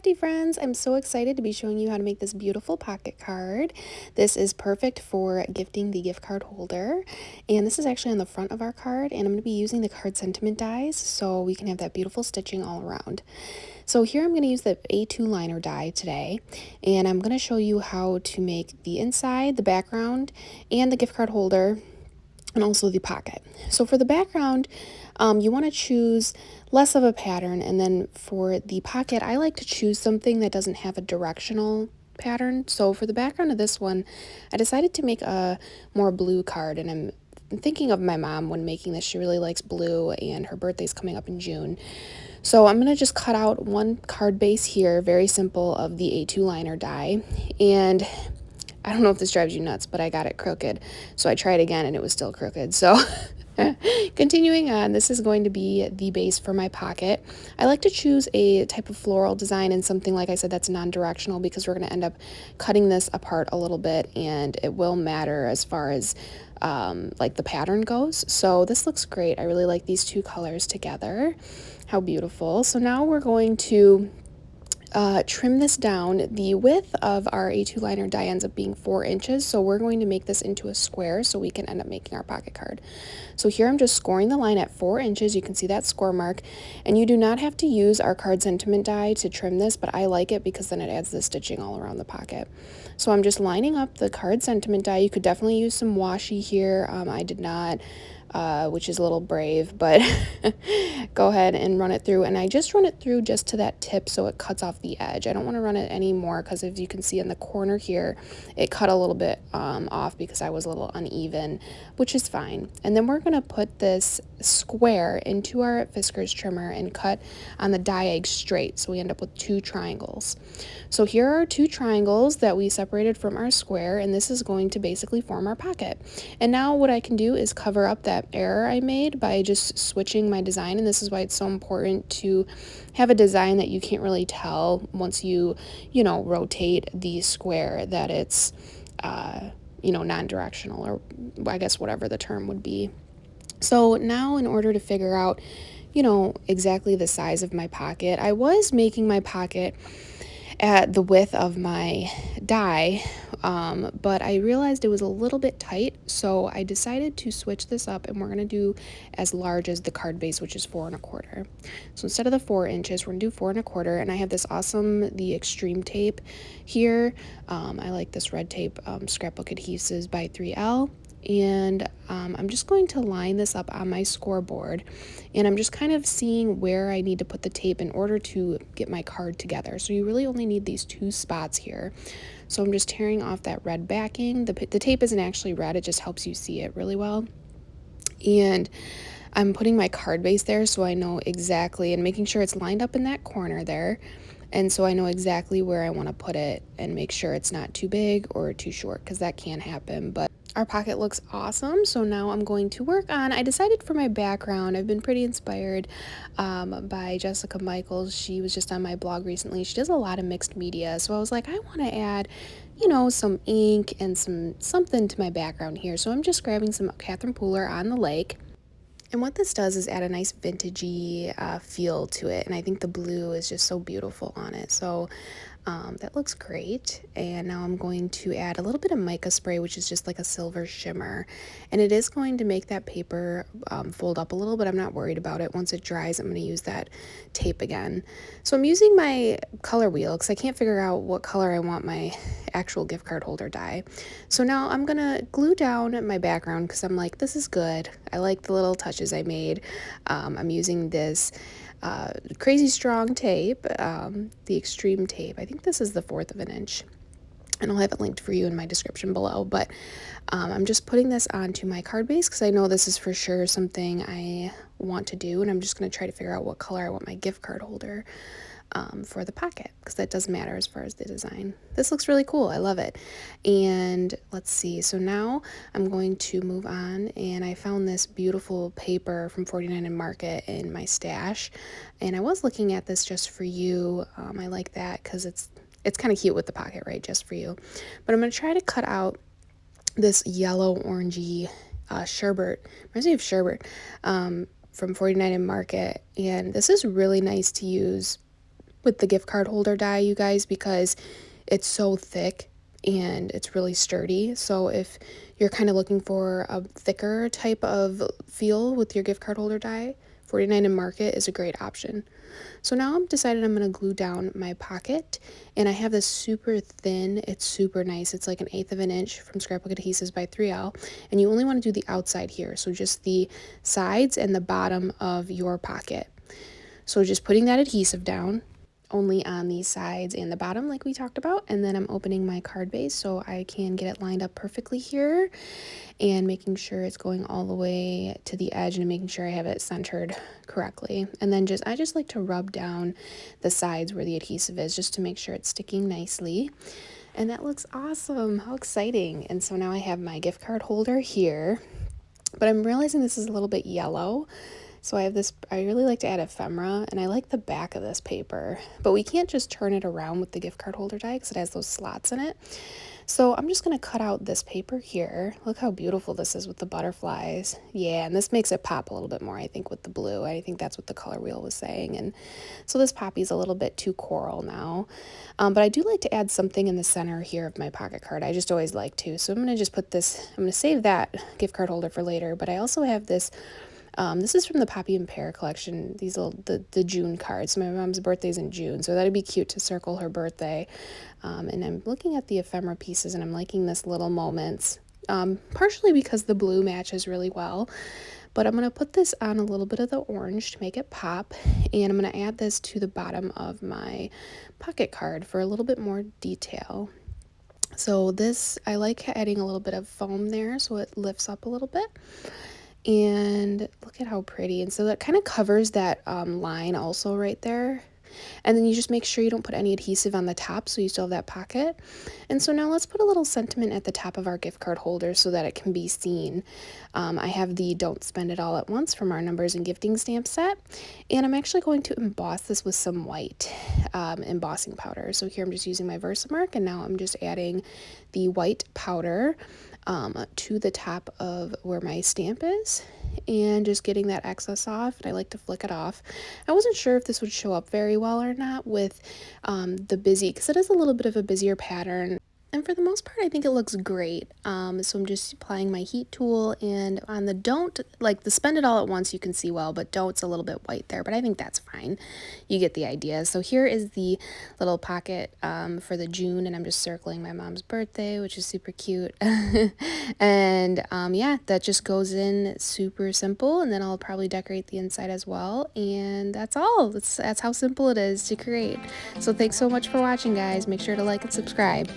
crafty friends! I'm so excited to be showing you how to make this beautiful pocket card. This is perfect for gifting the gift card holder, and this is actually on the front of our card, and I'm going to be using the card sentiment dies so we can have that beautiful stitching all around. So here I'm going to use the A2 liner die today, and I'm going to show you how to make the inside, the background, and the gift card holder, and also the pocket. So for the background, you want to choose less of a pattern, and then for the pocket, I like to choose something that doesn't have a directional pattern. So for the background of this one, I decided to make a more blue card, and I'm thinking of my mom when making this. She really likes blue, and her birthday's coming up in June. So I'm going to just cut out one card base here, very simple, of the A2 liner die, and I don't know if this drives you nuts, but I got it crooked. So I tried again and it was still crooked. So continuing on, this is going to be the base for my pocket. I like to choose a type of floral design and something, like I said, that's non-directional, because we're going to end up cutting this apart a little bit and it will matter as far as like the pattern goes. So this looks great. I really like these two colors together. How beautiful. So now we're going to trim this down. The width of our A2 liner die ends up being 4 inches, so we're going to make this into a square so we can end up making our pocket card. So here I'm just scoring the line at 4 inches. You can see that score mark, and you do not have to use our card sentiment die to trim this, but I like it because then it adds the stitching all around the pocket. So I'm just lining up the card sentiment die. You could definitely use some washi here. I did not, which is a little brave, but go ahead and run it through. And I just run it through just to that tip so it cuts off the edge. I don't want to run it anymore because, as you can see in the corner here, it cut a little bit off because I was a little uneven, which is fine. And then we're going to put this square into our Fiskars trimmer and cut on the die egg straight, so we end up with 2 triangles. So here are 2 triangles that we separated from our square, and this is going to basically form our pocket. And now what I can do is cover up that error I made by just switching my design, and this is why it's so important to have a design that you can't really tell once you rotate the square that it's non-directional, or I guess whatever the term would be. So now, in order to figure out exactly the size of my pocket, I was making my pocket at the width of my die, but I realized it was a little bit tight, so I decided to switch this up, and we're going to do as large as the card base, which is 4 1/4. So instead of the 4 inches, we're going to do 4 1/4, and I have this awesome, the Extreme tape here. I like this red tape, Scrapbook Adhesives by 3L. And I'm just going to line this up on my scoreboard, and I'm just kind of seeing where I need to put the tape in order to get my card together. So you really only need these 2 spots here. So I'm just tearing off that red backing. The tape isn't actually red, it just helps you see it really well. And I'm putting my card base there so I know exactly, and making sure it's lined up in that corner there. And so I know exactly where I want to put it and make sure it's not too big or too short, because that can happen. But our pocket looks awesome, so now I'm going to work on, I decided for my background, I've been pretty inspired by Jessica Michaels. She was just on my blog recently. She does a lot of mixed media, so I was like, I want to add some ink and something to my background here. So I'm just grabbing some Catherine Pooler on the Lake. And what this does is add a nice vintagey feel to it, and I think the blue is just so beautiful on it. So that looks great. And now I'm going to add a little bit of mica spray, which is just like a silver shimmer, and it is going to make that paper fold up a little, but I'm not worried about it. Once it dries, I'm going to use that tape again. So I'm using my color wheel because I can't figure out what color I want my actual gift card holder die. So now I'm going to glue down my background because I'm like, this is good. I like the little touches I made. I'm using this crazy strong tape, the Extreme tape. I think this is the 1/4 of an inch, and I'll have it linked for you in my description below. But I'm just putting this onto my card base because I know this is for sure something I want to do, and I'm just going to try to figure out what color I want my gift card holder for the pocket, because that does matter as far as the design. This looks really cool. I love it. And let's see. So now I'm going to move on, and I found this beautiful paper from 49 and Market in my stash, and I was looking at this just for you. I like that because it's kind of cute with the pocket, right? Just for you. But I'm going to try to cut out this yellow orangey sherbet. Reminds me of sherbet from 49 and Market, and this is really nice to use with the gift card holder die, you guys, because it's so thick and it's really sturdy. So if you're kind of looking for a thicker type of feel with your gift card holder die, 49 and Market is a great option. So now I'm decided I'm going to glue down my pocket, and I have this super thin, it's super nice. It's like 1/8 of an inch from Scrapbook Adhesives by 3L, and you only want to do the outside here. So just the sides and the bottom of your pocket. So just putting that adhesive down only on the sides and the bottom like we talked about, and then I'm opening my card base so I can get it lined up perfectly here and making sure it's going all the way to the edge and making sure I have it centered correctly. And then I just like to rub down the sides where the adhesive is just to make sure it's sticking nicely. And that looks awesome. How exciting. And so now I have my gift card holder here, but I'm realizing this is a little bit yellow. So I have this, I really like to add ephemera, and I like the back of this paper, but we can't just turn it around with the gift card holder die because it has those slots in it. So I'm just going to cut out this paper here. Look how beautiful this is with the butterflies. Yeah, and this makes it pop a little bit more, I think, with the blue. I think that's what the color wheel was saying. And so this poppy's a little bit too coral now. But I do like to add something in the center here of my pocket card. I just always like to. So I'm going to just put this, I'm going to save that gift card holder for later. But I also have this. This is from the Poppy and Pear collection, these little, the June cards. My mom's birthday's in June, so that'd be cute to circle her birthday. And I'm looking at the ephemera pieces, and I'm liking this little moments, partially because the blue matches really well. But I'm going to put this on a little bit of the orange to make it pop, and I'm going to add this to the bottom of my pocket card for a little bit more detail. So this, I like adding a little bit of foam there so it lifts up a little bit. And look at how pretty. And so that kind of covers that line also right there. And then you just make sure you don't put any adhesive on the top so you still have that pocket. And so now let's put a little sentiment at the top of our gift card holder so that it can be seen. I have the Don't Spend It All at Once from our Numbers and Gifting stamp set. And I'm actually going to emboss this with some white embossing powder. So here I'm just using my Versamark, and now I'm just adding the white powder to the top of where my stamp is and just getting that excess off. And I like to flick it off. I wasn't sure if this would show up very well or not with the busy, because it is a little bit of a busier pattern. And for the most part, I think it looks great. So I'm just applying my heat tool, and on the Don't, like the Spend It All at Once, you can see well, but Don't's a little bit white there, but I think that's fine. You get the idea. So here is the little pocket for the June, and I'm just circling my mom's birthday, which is super cute. And yeah, that just goes in super simple, and then I'll probably decorate the inside as well. And that's all. That's how simple it is to create. So thanks so much for watching, guys. Make sure to like and subscribe.